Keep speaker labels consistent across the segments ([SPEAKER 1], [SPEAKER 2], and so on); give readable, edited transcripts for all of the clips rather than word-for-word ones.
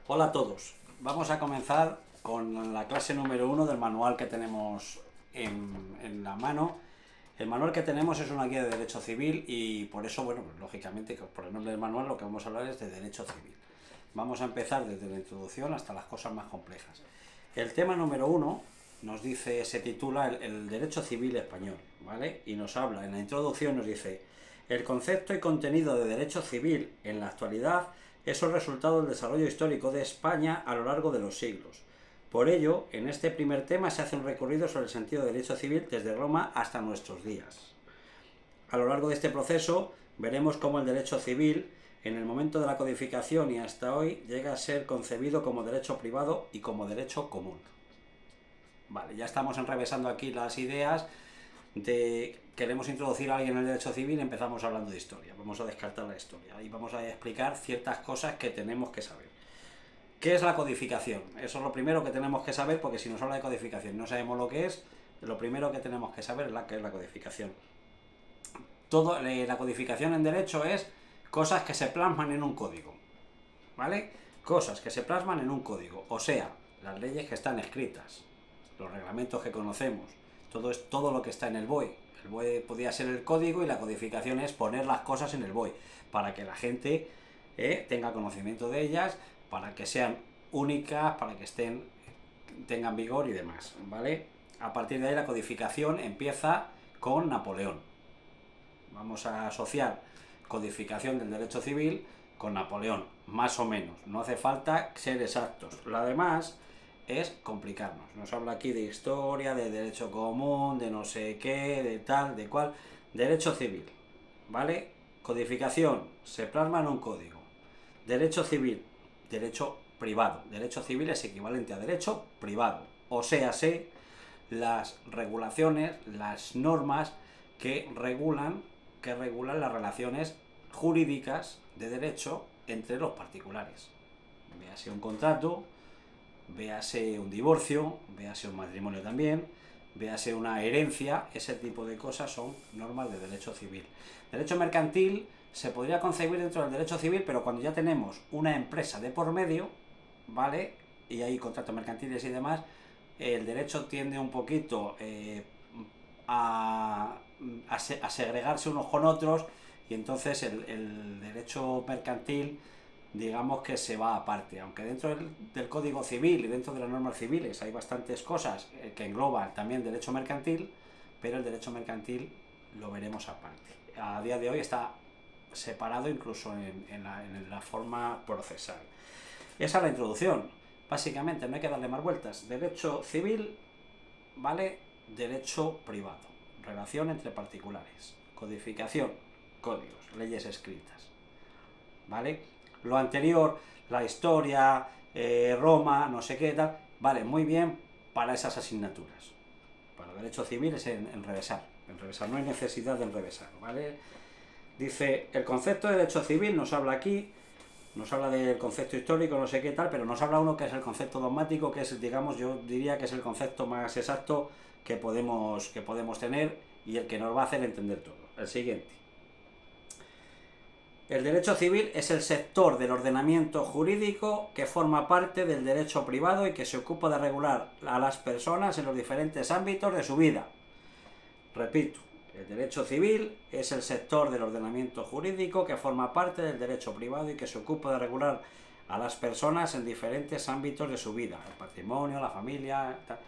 [SPEAKER 1] Hola a todos. Vamos a comenzar con la clase número 1 del manual que tenemos en la mano. El manual que tenemos es una guía de derecho civil y por eso, bueno, pues, lógicamente, por el nombre del manual lo que vamos a hablar es de derecho civil. Vamos a empezar desde la introducción hasta las cosas más complejas. El tema número 1 nos dice, se titula el derecho civil español, ¿vale? Y nos habla, en la introducción nos dice, el concepto y contenido de derecho civil en la actualidad es el resultado del desarrollo histórico de España a lo largo de los siglos. Por ello, en este primer tema se hace un recorrido sobre el sentido de derecho civil desde Roma hasta nuestros días. A lo largo de este proceso veremos cómo el derecho civil, en el momento de la codificación y hasta hoy, llega a ser concebido como derecho privado y como derecho común. Vale, ya estamos enrevesando aquí las ideas de queremos introducir a alguien en el derecho civil, empezamos hablando de historia. Vamos a descartar la historia y vamos a explicar ciertas cosas que tenemos que saber. ¿Qué es la codificación? Eso es lo primero que tenemos que saber, porque si nos habla de codificación y no sabemos lo que es, lo primero que tenemos que saber es qué es la codificación. La codificación en derecho es cosas que se plasman en un código, ¿vale? Cosas que se plasman en un código, o sea, las leyes que están escritas, los reglamentos que conocemos, todo lo que está en el BOE. El BOE podría ser el código y la codificación es poner las cosas en el BOE, para que la gente tenga conocimiento de ellas, para que sean únicas, para que tengan vigor y demás, ¿vale? A partir de ahí la codificación empieza con Napoleón. Vamos a asociar codificación del derecho civil con Napoleón, más o menos. No hace falta ser exactos. Lo demás es complicarnos. Nos habla aquí de historia, de derecho común, de no sé qué, de tal, de cual. Derecho civil, ¿vale? Codificación, se plasma en un código. Derecho civil, derecho privado. Derecho civil es equivalente a derecho privado. O sea, las regulaciones, las normas que regulan las relaciones jurídicas de derecho entre los particulares. Véase un contrato, véase un divorcio, véase un matrimonio también, véase una herencia, ese tipo de cosas son normas de derecho civil. Derecho mercantil se podría concebir dentro del derecho civil, pero cuando ya tenemos una empresa de por medio, ¿vale? Y hay contratos mercantiles y demás, el derecho tiende un poquito a segregarse unos con otros y entonces el derecho mercantil digamos que se va aparte, aunque dentro del Código Civil y dentro de las normas civiles hay bastantes cosas que engloban también derecho mercantil, pero el derecho mercantil lo veremos aparte. A día de hoy está separado incluso en la forma procesal. Esa es la introducción. Básicamente no hay que darle más vueltas. Derecho civil, ¿vale? Derecho privado. Relación entre particulares. Codificación, códigos, leyes escritas. ¿Vale? Lo anterior, la historia, Roma, no sé qué tal, vale, muy bien para esas asignaturas. Para derecho civil es enrevesar. Enrevesar, no hay necesidad de enrevesar, ¿vale? Dice, el concepto de derecho civil nos habla aquí, nos habla del concepto histórico, no sé qué tal, pero nos habla uno que es el concepto dogmático, que es, digamos, yo diría que es el concepto más exacto que podemos tener y el que nos va a hacer entender todo. El siguiente. El derecho civil es el sector del ordenamiento jurídico que forma parte del derecho privado y que se ocupa de regular a las personas en los diferentes ámbitos de su vida. Repito, el derecho civil es el sector del ordenamiento jurídico que forma parte del derecho privado y que se ocupa de regular a las personas en diferentes ámbitos de su vida, el patrimonio, la familia, tal.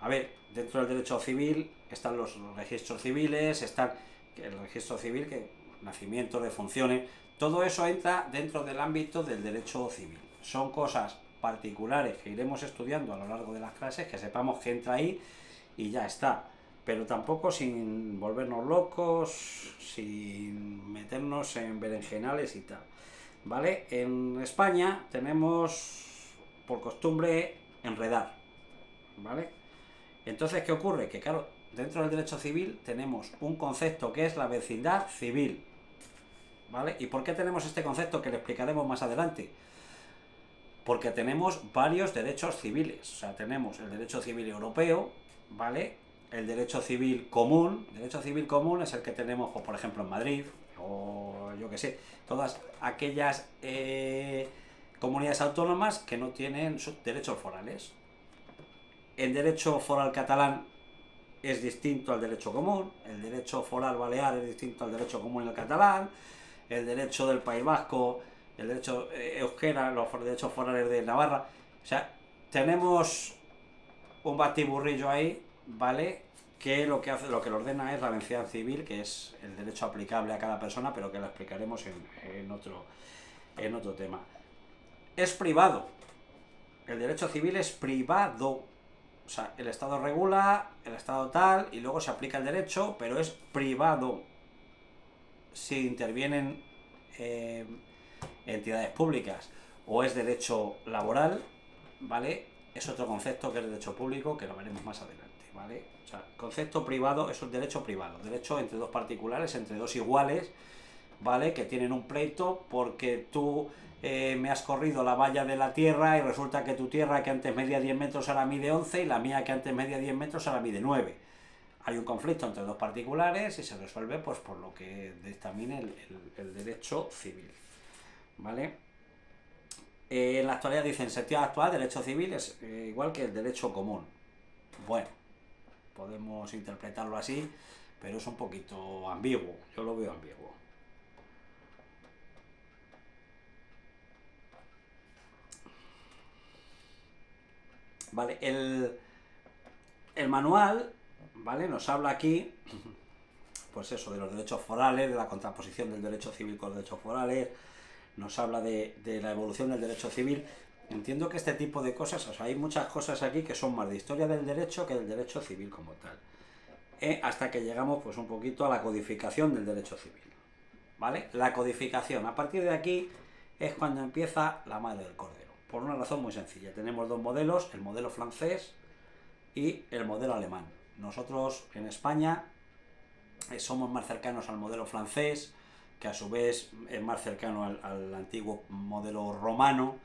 [SPEAKER 1] A ver, dentro del derecho civil están los registros civiles, está el registro civil, que nacimientos, defunciones, todo eso entra dentro del ámbito del derecho civil. Son cosas particulares que iremos estudiando a lo largo de las clases, que sepamos que entra ahí y ya está. Pero tampoco sin volvernos locos, sin meternos en berenjenales y tal. ¿Vale? En España tenemos por costumbre enredar, ¿vale? Entonces, ¿qué ocurre? Que claro, dentro del derecho civil tenemos un concepto que es la vecindad civil, ¿vale? ¿Y por qué tenemos este concepto que le explicaremos más adelante? Porque tenemos varios derechos civiles, o sea, tenemos el derecho civil europeo, ¿vale? El derecho civil común. El derecho civil común es el que tenemos, pues, por ejemplo, en Madrid, o yo que sé, todas aquellas comunidades comunidades autónomas que no tienen derechos forales. El derecho foral catalán es distinto al derecho común, el derecho foral balear es distinto al derecho común en el catalán, el derecho del País Vasco, el derecho euskera, los derechos forales de Navarra. O sea, tenemos un batiburrillo ahí, ¿vale? Que lo que hace, lo que lo ordena es la vencidad civil, que es el derecho aplicable a cada persona, pero que lo explicaremos en otro tema. Es privado. El derecho civil es privado. O sea, el Estado regula, el Estado tal, y luego se aplica el derecho, pero es privado. Si intervienen entidades públicas o es derecho laboral, ¿vale? Es otro concepto que es derecho público, que lo veremos más adelante, ¿vale? O sea, concepto privado es un derecho privado, derecho entre dos particulares, entre dos iguales, ¿vale? Que tienen un pleito porque tú me has corrido la valla de la tierra y resulta que tu tierra que antes medía 10 metros ahora mide 11 y la mía que antes medía 10 metros ahora mide 9. Hay un conflicto entre dos particulares y se resuelve pues por lo que dictamine el derecho civil, ¿vale? En la actualidad dicen, en sentido actual, derecho civil es igual que el derecho común. Bueno, podemos interpretarlo así, pero es un poquito ambiguo, yo lo veo ambiguo. Vale, el manual, ¿vale? Nos habla aquí, pues eso, de los derechos forales, de la contraposición del derecho civil con los derechos forales, nos habla de la evolución del derecho civil. Entiendo que este tipo de cosas, o sea, hay muchas cosas aquí que son más de historia del derecho que del derecho civil como tal. Hasta que llegamos pues un poquito a la codificación del derecho civil, ¿vale? La codificación, a partir de aquí es cuando empieza la madre del cordero, por una razón muy sencilla. Tenemos dos modelos, el modelo francés y el modelo alemán. Nosotros en España somos más cercanos al modelo francés, que a su vez es más cercano al antiguo modelo romano,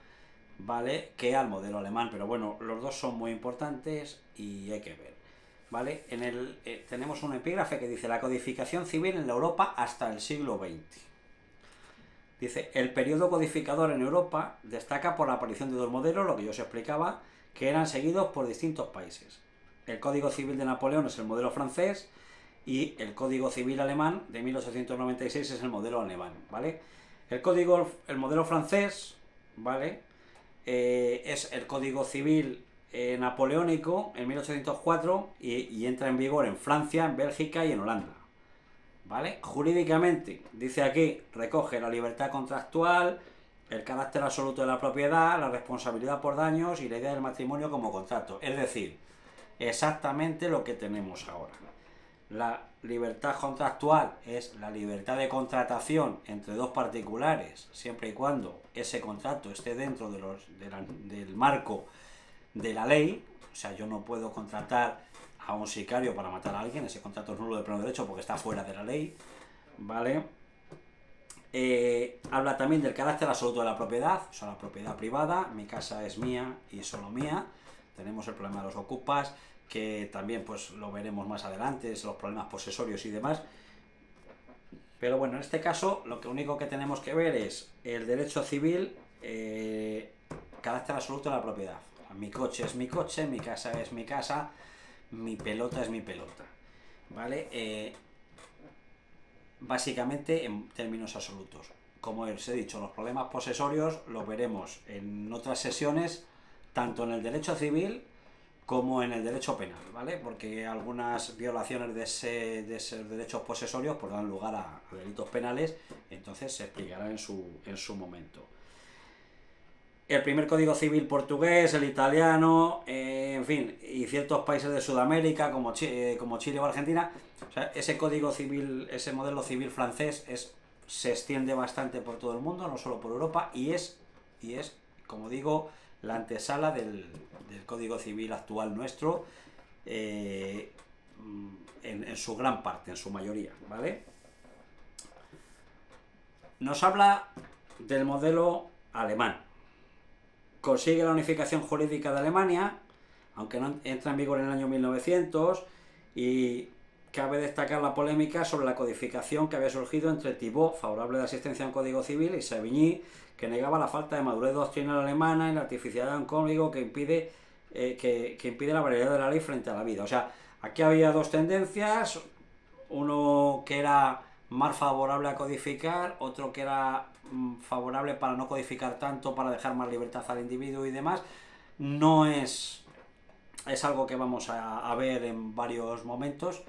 [SPEAKER 1] ¿vale? Que al modelo alemán, pero bueno, los dos son muy importantes y hay que ver, ¿vale? Tenemos un epígrafe que dice la codificación civil en la Europa hasta el siglo XX. Dice, el periodo codificador en Europa destaca por la aparición de dos modelos, lo que yo os explicaba, que eran seguidos por distintos países. El Código Civil de Napoleón es el modelo francés y el Código Civil alemán de 1896 es el modelo alemán, ¿vale? El modelo francés, ¿vale? Es el Código Civil napoleónico en 1804 y entra en vigor en Francia, en Bélgica y en Holanda, ¿vale? Jurídicamente, dice aquí, recoge la libertad contractual, el carácter absoluto de la propiedad, la responsabilidad por daños y la idea del matrimonio como contrato. Es decir, exactamente lo que tenemos ahora. La libertad contractual es la libertad de contratación entre dos particulares, siempre y cuando ese contrato esté dentro del marco de la ley. O sea, yo no puedo contratar a un sicario para matar a alguien, ese contrato es nulo de pleno derecho porque está fuera de la ley, ¿vale? Habla también del carácter absoluto de la propiedad, o sea, la propiedad privada, mi casa es mía y solo mía. Tenemos el problema de los ocupas, que también pues lo veremos más adelante, los problemas posesorios y demás. Pero bueno, en este caso lo único que tenemos que ver es el derecho civil, carácter absoluto de la propiedad. Mi coche es mi coche, mi casa es mi casa, mi pelota es mi pelota, ¿vale? Básicamente en términos absolutos. Como os he dicho, los problemas posesorios los veremos en otras sesiones, tanto en el derecho civil como en el derecho penal, ¿vale? Porque algunas violaciones de esos derechos posesorios pues dan lugar a delitos penales, entonces se explicará en su momento. El primer código civil portugués, el italiano, en fin, y ciertos países de Sudamérica como Chile o Argentina, o sea, ese código civil, ese modelo civil francés se extiende bastante por todo el mundo, no solo por Europa, y es, como digo, la antesala del Código Civil actual nuestro, en su gran parte, en su mayoría, ¿vale? Nos habla del modelo alemán. Consigue la unificación jurídica de Alemania, aunque no entra en vigor en el año 1900, y cabe destacar la polémica sobre la codificación que había surgido entre Thibault, favorable de asistencia a un código civil, y Savigny, que negaba la falta de madurez doctrinal alemana y la artificialidad de un código que impide, que impide la variedad de la ley frente a la vida. O sea, aquí había dos tendencias, uno que era más favorable a codificar, otro que era favorable para no codificar tanto, para dejar más libertad al individuo y demás. No es algo que vamos a ver en varios momentos,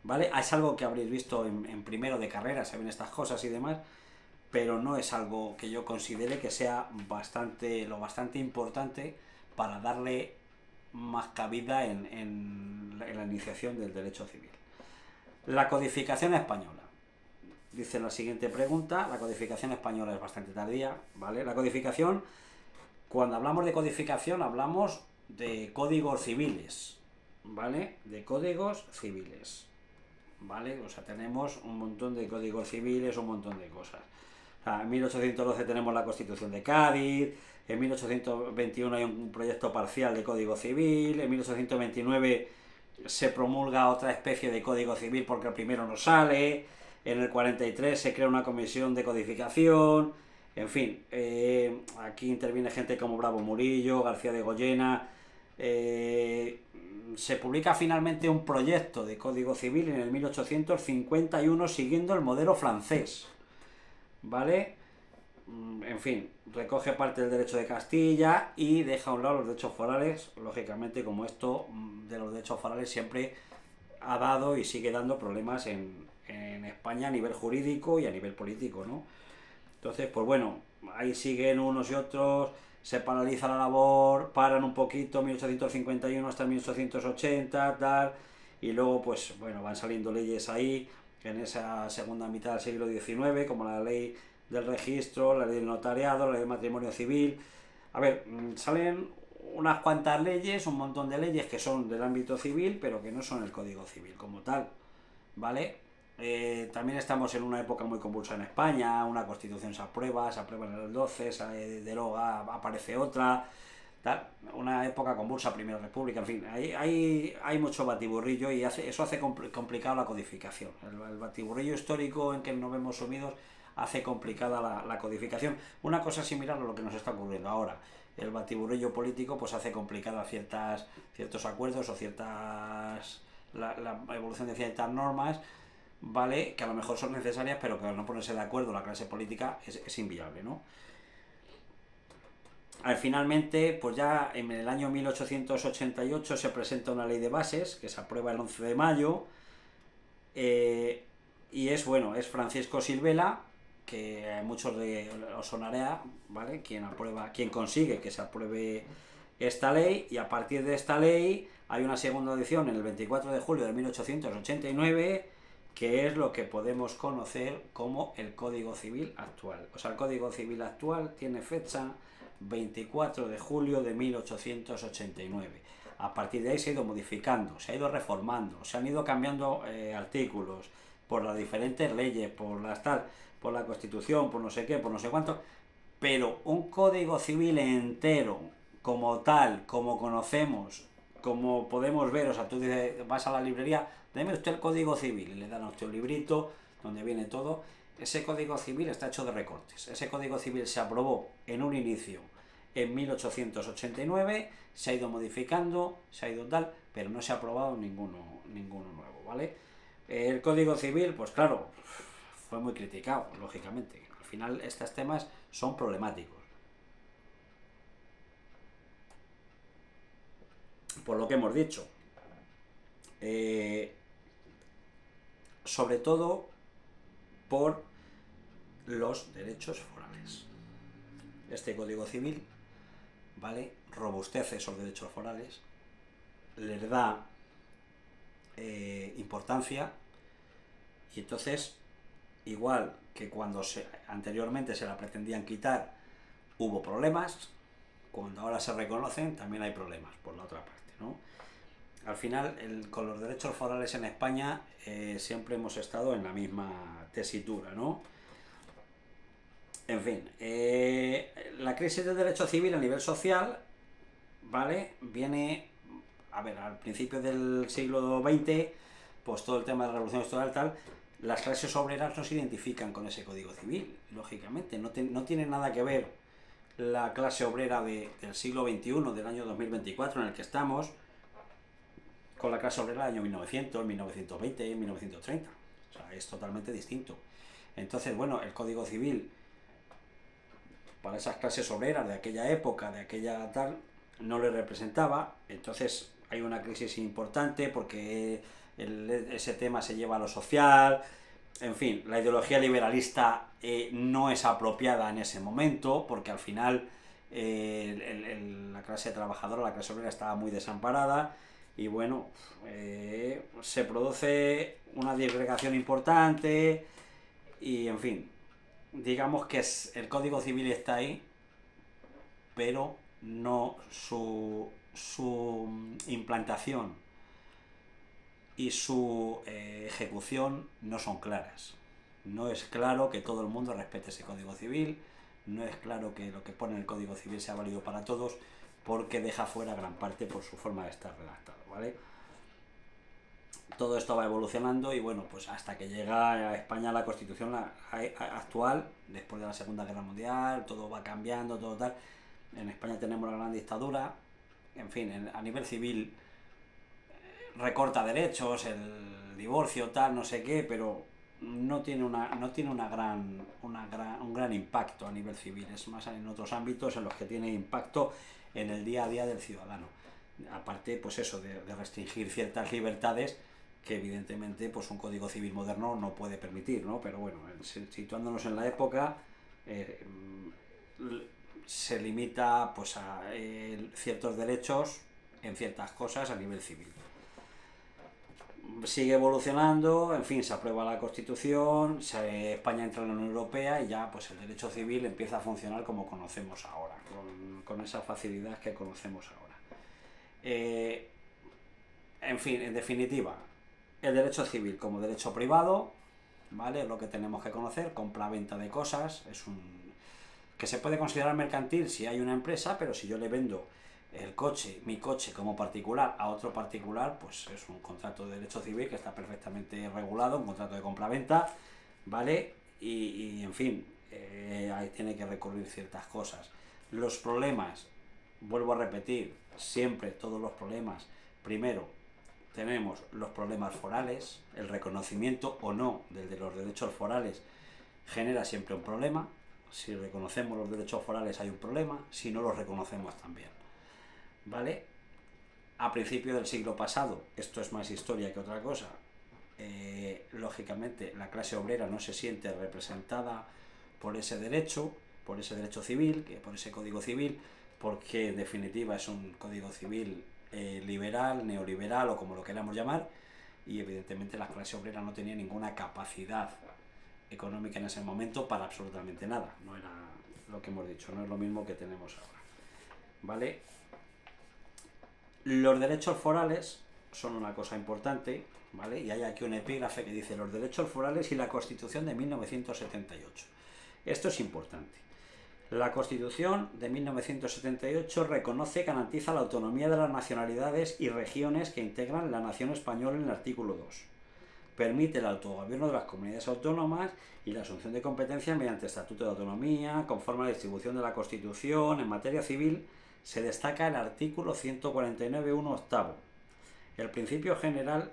[SPEAKER 1] ¿vale? Es algo que habréis visto en primero de carrera, se ven estas cosas y demás, pero no es algo que yo considere que sea lo bastante importante para darle más cabida en la iniciación del derecho civil. La codificación española. Dice la siguiente pregunta, la codificación española es bastante tardía, ¿vale? La codificación, cuando hablamos de codificación, hablamos de códigos civiles, ¿vale? De códigos civiles, ¿vale? O sea, tenemos un montón de códigos civiles, un montón de cosas. O sea, en 1812 tenemos la Constitución de Cádiz, en 1821 hay un proyecto parcial de Código Civil, en 1829 se promulga otra especie de Código Civil porque el primero no sale, en el 43 se crea una comisión de codificación, en fin, aquí interviene gente como Bravo Murillo, García de Goyena. Se publica finalmente un proyecto de Código Civil en el 1851 siguiendo el modelo francés, ¿vale? En fin, recoge parte del derecho de Castilla y deja a un lado los derechos forales, lógicamente, como esto de los derechos forales siempre ha dado y sigue dando problemas en España a nivel jurídico y a nivel político, ¿no? Entonces, pues bueno, ahí siguen unos y otros, se paraliza la labor, paran un poquito, 1851 hasta 1880, tal, y luego, pues bueno, van saliendo leyes ahí, en esa segunda mitad del siglo XIX, como la ley del registro, la ley del notariado, la ley del matrimonio civil. A ver, salen unas cuantas leyes, un montón de leyes que son del ámbito civil, pero que no son el Código Civil como tal, ¿vale? También estamos en una época muy convulsa en España, una constitución se aprueba en el 12, se deroga, aparece otra, tal, una época convulsa, Primera República, en fin, hay mucho batiburrillo y eso hace complicado la codificación. El batiburrillo histórico en que nos vemos sumidos hace complicada la codificación. Una cosa similar a lo que nos está ocurriendo ahora. El batiburrillo político pues hace complicada ciertos acuerdos o la evolución de ciertas normas, ¿vale? Que a lo mejor son necesarias, pero que al no ponerse de acuerdo la clase política es inviable, ¿no? Finalmente, pues ya en el año 1888 se presenta una ley de bases que se aprueba el 11 de mayo y es Francisco Silvela, que a muchos os sonará, ¿vale? Quien consigue que se apruebe esta ley, y a partir de esta ley hay una segunda edición en el 24 de julio de 1889, que es lo que podemos conocer como el Código Civil actual. O sea, el Código Civil actual tiene fecha 24 de julio de 1889. A partir de ahí se ha ido modificando, se ha ido reformando, se han ido cambiando artículos por las diferentes leyes, por la Constitución, por no sé qué, por no sé cuánto, pero un Código Civil entero, como tal, como conocemos, como podemos ver, o sea, tú vas a la librería, deme usted el Código Civil, y le dan a usted un librito donde viene todo. Ese Código Civil está hecho de recortes. Ese Código Civil se aprobó en un inicio en 1889, se ha ido modificando, se ha ido tal, pero no se ha aprobado ninguno nuevo, ¿vale? El Código Civil, pues claro, fue muy criticado, lógicamente. Al final estos temas son problemáticos. Por lo que hemos dicho. Sobre todo por los derechos forales. Este Código Civil, ¿vale?, robustece esos derechos forales, les da importancia, y entonces, igual que cuando anteriormente se la pretendían quitar, hubo problemas, cuando ahora se reconocen también hay problemas por la otra parte, ¿no? Al final, con los derechos forales en España siempre hemos estado en la misma tesitura, ¿no? En fin, la crisis del derecho civil a nivel social, ¿vale?, viene, a ver, al principio del siglo XX, pues todo el tema de la revolución industrial tal, las clases obreras no se identifican con ese código civil, lógicamente, no tiene nada que ver la clase obrera del siglo XXI, del año 2024 en el que estamos, con la clase obrera del año 1900, 1920, 1930. O sea, es totalmente distinto. Entonces, bueno, el código civil para esas clases obreras de aquella época, de aquella tal, no le representaba. Entonces hay una crisis importante porque ese tema se lleva a lo social. En fin, la ideología liberalista no es apropiada en ese momento porque al final la clase trabajadora, la clase obrera estaba muy desamparada y bueno, se produce una disgregación importante y en fin, digamos que el código civil está ahí, pero no su implantación y su ejecución no son claras. No es claro que todo el mundo respete ese código civil, no es claro que lo que pone en el código civil sea válido para todos, porque deja fuera gran parte por su forma de estar redactado, ¿vale? Todo esto va evolucionando y bueno, pues hasta que llega a España la Constitución actual, después de la Segunda Guerra Mundial, todo va cambiando, todo tal. En España tenemos la gran dictadura, en fin, a nivel civil recorta derechos, el divorcio, tal, no sé qué, pero no tiene un gran impacto a nivel civil, es más en otros ámbitos en los que tiene impacto en el día a día del ciudadano. Aparte, pues eso, de restringir ciertas libertades que evidentemente pues un código civil moderno no puede permitir, ¿no? Pero bueno, situándonos en la época, se limita pues a ciertos derechos en ciertas cosas a nivel civil. Sigue evolucionando, en fin, se aprueba la Constitución, España entra en la Unión Europea y ya pues el derecho civil empieza a funcionar como conocemos ahora, con esa facilidad que conocemos ahora. En fin, en definitiva, el derecho civil como derecho privado, ¿vale? Es lo que tenemos que conocer, compra-venta de cosas, que se puede considerar mercantil si hay una empresa, pero si yo le vendo mi coche como particular a otro particular, pues es un contrato de derecho civil que está perfectamente regulado, un contrato de compra-venta, ¿vale? Y en fin, ahí tiene que recurrir ciertas cosas. Los problemas, vuelvo a repetir, siempre todos los problemas, primero, tenemos los problemas forales, el reconocimiento o no de los derechos forales genera siempre un problema. Si reconocemos los derechos forales hay un problema, si no los reconocemos también, ¿vale? A principios del siglo pasado, esto es más historia que otra cosa, lógicamente la clase obrera no se siente representada por ese derecho civil, por ese código civil, porque en definitiva es un código civil liberal, neoliberal o como lo queramos llamar, y evidentemente la clase obrera no tenía ninguna capacidad económica en ese momento para absolutamente nada. No era lo que hemos dicho, no es lo mismo que tenemos ahora, ¿vale? Los derechos forales son una cosa importante, ¿vale? Y hay aquí un epígrafe que dice los derechos forales y la Constitución de 1978. Esto es importante. La Constitución de 1978 reconoce y garantiza la autonomía de las nacionalidades y regiones que integran la nación española en el artículo 2. Permite el autogobierno de las comunidades autónomas y la asunción de competencias mediante estatuto de autonomía, conforme a la distribución de la Constitución. En materia civil se destaca el artículo 149.1 octavo. El principio general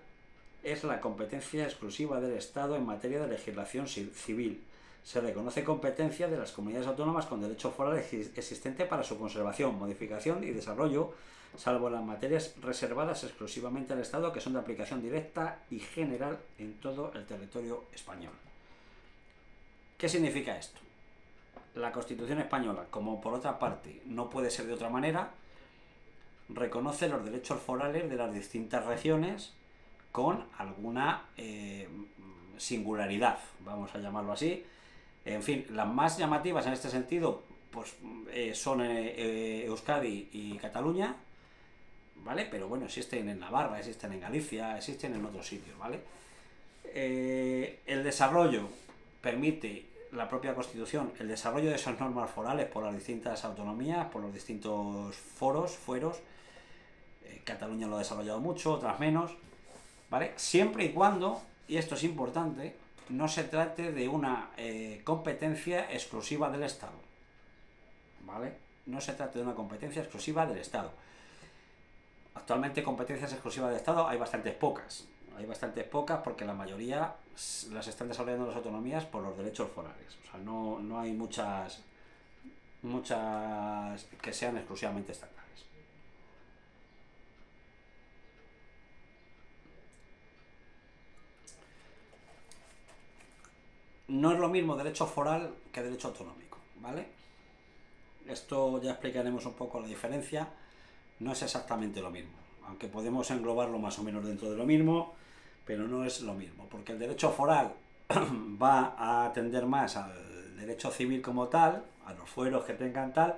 [SPEAKER 1] es la competencia exclusiva del Estado en materia de legislación civil. Se reconoce competencia de las comunidades autónomas con derecho foral existente para su conservación, modificación y desarrollo, salvo las materias reservadas exclusivamente al Estado, que son de aplicación directa y general en todo el territorio español. ¿Qué significa esto? La Constitución española, como por otra parte no puede ser de otra manera, reconoce los derechos forales de las distintas regiones con alguna singularidad, vamos a llamarlo así. En fin, las más llamativas en este sentido pues, son Euskadi y Cataluña, ¿vale? Pero bueno, existen en Navarra, existen en Galicia, existen en otros sitios, ¿vale? El desarrollo permite la propia Constitución, el desarrollo de esas normas forales por las distintas autonomías, por los distintos fueros. Cataluña lo ha desarrollado mucho, otras menos. ¿vale? Siempre y cuando, y esto es importante, no se trate de una competencia exclusiva del Estado, ¿vale? No se trate de una competencia exclusiva del Estado. Actualmente competencias exclusivas del Estado hay bastantes pocas. Hay bastantes pocas porque la mayoría las están desarrollando las autonomías por los derechos forales. O sea, no hay muchas que sean exclusivamente estatales. No es lo mismo derecho foral que derecho autonómico, ¿vale? Esto ya explicaremos un poco la diferencia. No es exactamente lo mismo, aunque podemos englobarlo más o menos dentro de lo mismo, pero no es lo mismo, porque el derecho foral va a atender más al derecho civil como tal, a los fueros que tengan tal,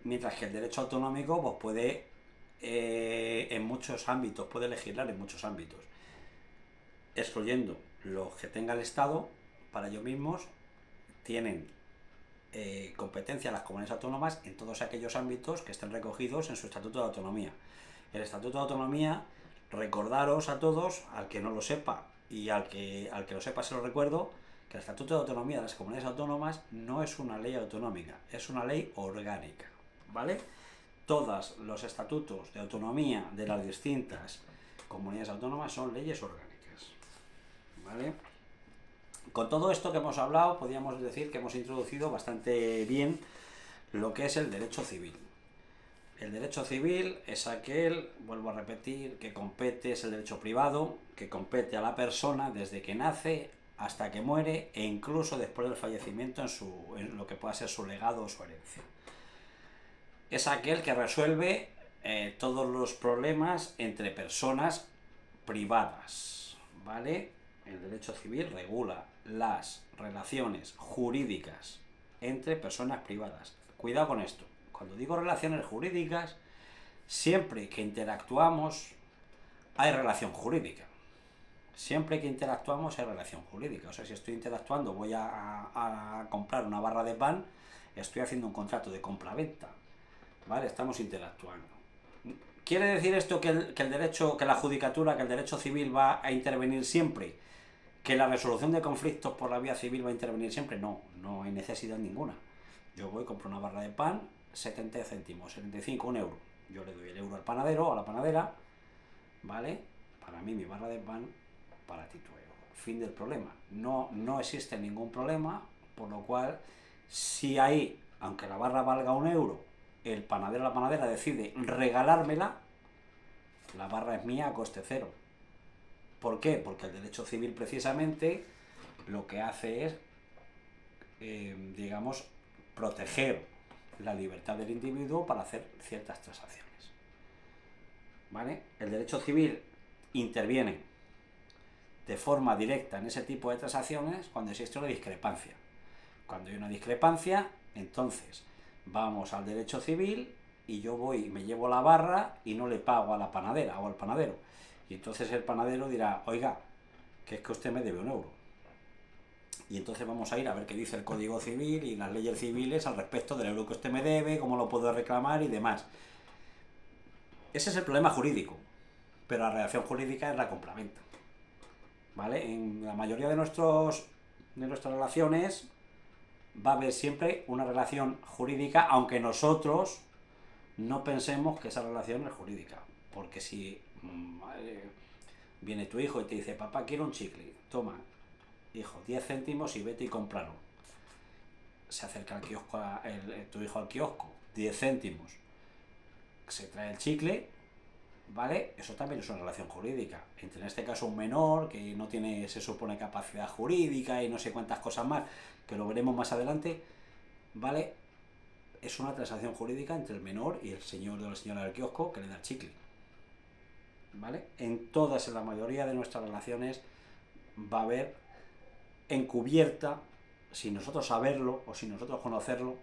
[SPEAKER 1] mientras que el derecho autonómico pues puede en muchos ámbitos, puede legislar en muchos ámbitos, excluyendo los que tenga el Estado. Para ellos mismos tienen competencia las comunidades autónomas en todos aquellos ámbitos que estén recogidos en su Estatuto de Autonomía. El Estatuto de Autonomía, recordaros a todos, al que no lo sepa y al que lo sepa se lo recuerdo, que el Estatuto de Autonomía de las comunidades autónomas no es una ley autonómica, es una ley orgánica, ¿vale? Todos los estatutos de autonomía de las distintas comunidades autónomas son leyes orgánicas, ¿vale? Con todo esto que hemos hablado, podríamos decir que hemos introducido bastante bien lo que es el derecho civil. El derecho civil es aquel, vuelvo a repetir, que compete, es el derecho privado, que compete a la persona desde que nace hasta que muere e incluso después del fallecimiento en lo que pueda ser su legado o su herencia. Es aquel que resuelve todos los problemas entre personas privadas, ¿vale? El derecho civil regula las relaciones jurídicas entre personas privadas. Cuidado con esto. Cuando digo relaciones jurídicas, siempre que interactuamos hay relación jurídica. Siempre que interactuamos hay relación jurídica. O sea, si estoy interactuando, voy a comprar una barra de pan, estoy haciendo un contrato de compra-venta, ¿vale? Estamos interactuando. ¿Quiere decir esto que el derecho, que la judicatura, que el derecho civil va a intervenir siempre? ¿Que la resolución de conflictos por la vía civil va a intervenir siempre? No, no hay necesidad ninguna. Yo voy, compro una barra de pan, 70 céntimos, 75, 1 euro. Yo le doy el euro al panadero o a la panadera, ¿vale? Para mí mi barra de pan, para ti tu euro. Fin del problema. No existe ningún problema, por lo cual, si ahí, aunque la barra valga 1 euro, el panadero o la panadera decide regalármela, la barra es mía a coste cero. ¿Por qué? Porque el derecho civil precisamente lo que hace es, digamos, proteger la libertad del individuo para hacer ciertas transacciones, ¿vale? El derecho civil interviene de forma directa en ese tipo de transacciones cuando existe una discrepancia. Cuando hay una discrepancia, entonces vamos al derecho civil y yo voy y me llevo la barra y no le pago a la panadera o al panadero. Y entonces el panadero dirá, oiga, que es que usted me debe 1 euro. Y entonces vamos a ir a ver qué dice el Código Civil y las leyes civiles al respecto del euro que usted me debe, cómo lo puedo reclamar y demás. Ese es el problema jurídico, pero la relación jurídica es la compraventa, ¿vale? En la mayoría de nuestras relaciones va a haber siempre una relación jurídica, aunque nosotros no pensemos que esa relación es jurídica. Porque si viene tu hijo y te dice, papá, quiero un chicle, toma, hijo, 10 céntimos y vete y cómpralo. Se acerca al kiosco, tu hijo al kiosco, 10 céntimos, se trae el chicle, ¿vale? Eso también es una relación jurídica. Entre, en este caso, un menor que no tiene, se supone, capacidad jurídica y no sé cuántas cosas más, que lo veremos más adelante, ¿vale? Es una transacción jurídica entre el menor y el señor o la señora del kiosco que le da el chicle, ¿vale? En la mayoría de nuestras relaciones va a haber encubierta, sin nosotros saberlo o sin nosotros conocerlo,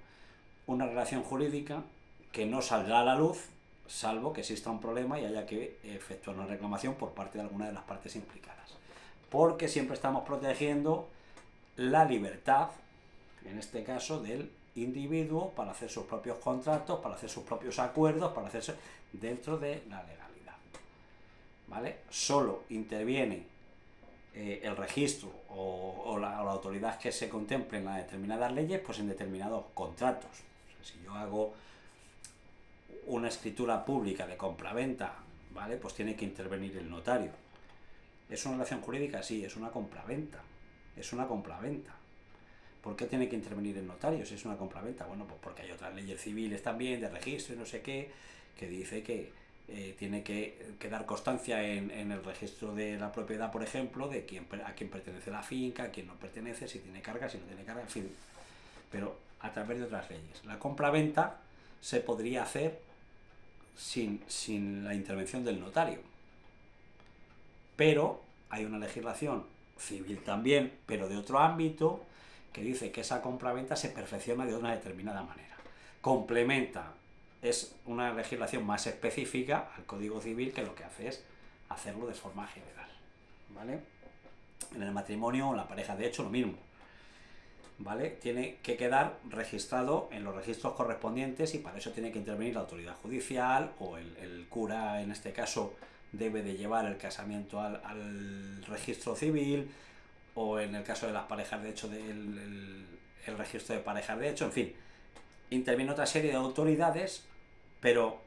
[SPEAKER 1] una relación jurídica que no saldrá a la luz, salvo que exista un problema y haya que efectuar una reclamación por parte de alguna de las partes implicadas. Porque siempre estamos protegiendo la libertad, en este caso, del individuo para hacer sus propios contratos, para hacer sus propios acuerdos, para hacerse dentro de la legalidad. ¿vale? Solo interviene el registro o la autoridad que se contemple en las determinadas leyes, pues en determinados contratos. O sea, si yo hago una escritura pública de compraventa, ¿vale? Pues tiene que intervenir el notario. ¿Es una relación jurídica? Sí, es una compraventa. Es una compraventa. ¿Por qué tiene que intervenir el notario si es una compraventa? Bueno, pues porque hay otras leyes civiles también, de registro y no sé qué, que dice que tiene que dar constancia en el registro de la propiedad, por ejemplo, de a quién pertenece la finca, a quién no pertenece, si tiene carga, si no tiene carga, en fin. Pero a través de otras leyes. La compraventa se podría hacer sin la intervención del notario. Pero hay una legislación civil también, pero de otro ámbito, que dice que esa compraventa se perfecciona de una determinada manera. Complementa, es una legislación más específica al Código Civil, que lo que hace es hacerlo de forma general, ¿vale? En el matrimonio o la pareja de hecho lo mismo, ¿vale? Tiene que quedar registrado en los registros correspondientes y para eso tiene que intervenir la autoridad judicial o el cura, en este caso, debe de llevar el casamiento al registro civil, o en el caso de las parejas de hecho el registro de parejas de hecho, en fin, interviene otra serie de autoridades, pero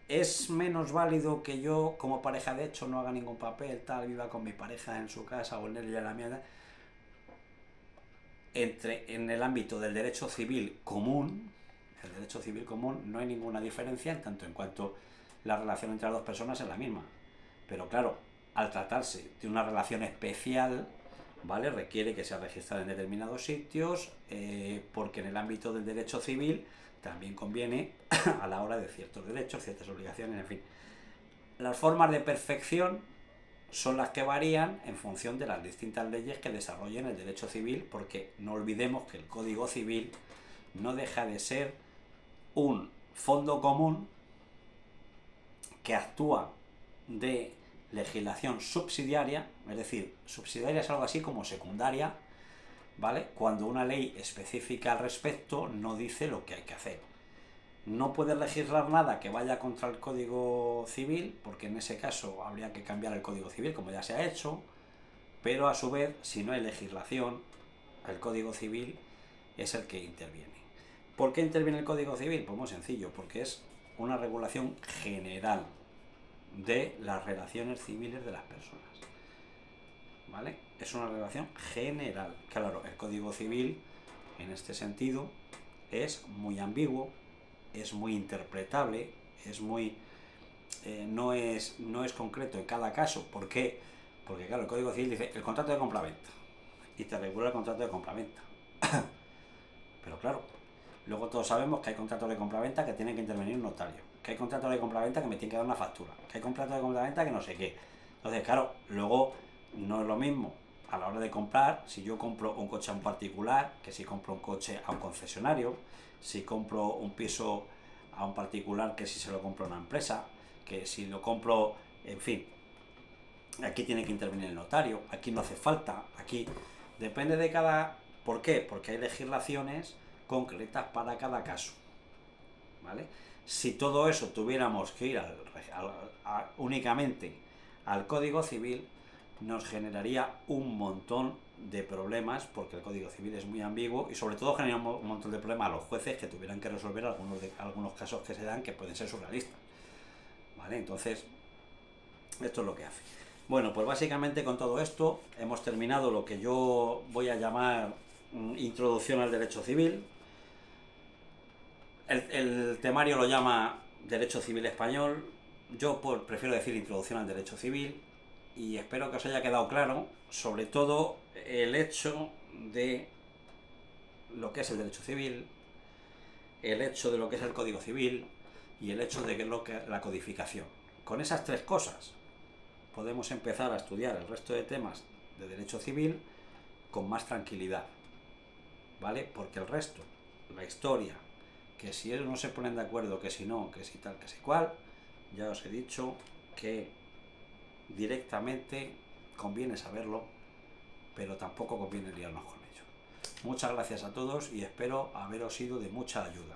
[SPEAKER 1] es menos válido que yo como pareja de hecho no haga ningún papel, tal, viva con mi pareja en su casa o en él y en la mía. En el ámbito del derecho civil común, el derecho civil común no hay ninguna diferencia en tanto en cuanto la relación entre las dos personas es la misma. Pero claro, al tratarse de una relación especial, ¿vale? Requiere que sea registrada en determinados sitios, porque en el ámbito del derecho civil también conviene a la hora de ciertos derechos, ciertas obligaciones, en fin. Las formas de perfección son las que varían en función de las distintas leyes que desarrollen el derecho civil, porque no olvidemos que el Código Civil no deja de ser un fondo común que actúa de legislación subsidiaria, es decir, subsidiaria es algo así como secundaria, ¿vale? Cuando una ley específica al respecto no dice lo que hay que hacer. No puede legislar nada que vaya contra el Código Civil, porque en ese caso habría que cambiar el Código Civil, como ya se ha hecho, pero a su vez, si no hay legislación, el Código Civil es el que interviene. ¿Por qué interviene el Código Civil? Pues muy sencillo, porque es una regulación general de las relaciones civiles de las personas, ¿vale? Es una regulación general. Claro, el Código Civil, en este sentido, es muy ambiguo, es muy interpretable, es muy no es concreto en cada caso. ¿Por qué? Porque claro, el Código Civil dice el contrato de compraventa y te regula el contrato de compraventa. Pero claro, luego todos sabemos que hay contratos de compraventa que tienen que intervenir un notario, que hay contratos de compraventa que me tienen que dar una factura, que hay contratos de compraventa que no sé qué. Entonces, claro, luego no es lo mismo a la hora de comprar si yo compro un coche a un particular que si compro un coche a un concesionario, si compro un piso a un particular que si se lo compro a una empresa, que si lo compro, en fin. Aquí tiene que intervenir el notario, aquí no hace falta, aquí depende de cada... ¿Por qué? Porque hay legislaciones concretas para cada caso, ¿vale? Si todo eso tuviéramos que ir únicamente al Código Civil, nos generaría un montón de problemas, porque el Código Civil es muy ambiguo y sobre todo genera un montón de problemas a los jueces que tuvieran que resolver algunos casos que se dan que pueden ser surrealistas, ¿vale? Entonces, esto es lo que hace. Bueno, pues básicamente con todo esto hemos terminado lo que yo voy a llamar introducción al derecho civil. El temario lo llama Derecho Civil Español. Yo prefiero decir introducción al derecho civil y espero que os haya quedado claro, sobre todo el hecho de lo que es el derecho civil, el hecho de lo que es el Código Civil y el hecho de que es lo que la codificación. Con esas tres cosas podemos empezar a estudiar el resto de temas de derecho civil con más tranquilidad, ¿vale? Porque el resto, la historia, que si ellos no se ponen de acuerdo, que si no, que si tal, que si cual, ya os he dicho que directamente conviene saberlo, pero tampoco conviene liarnos con ello. Muchas gracias a todos y espero haberos sido de mucha ayuda.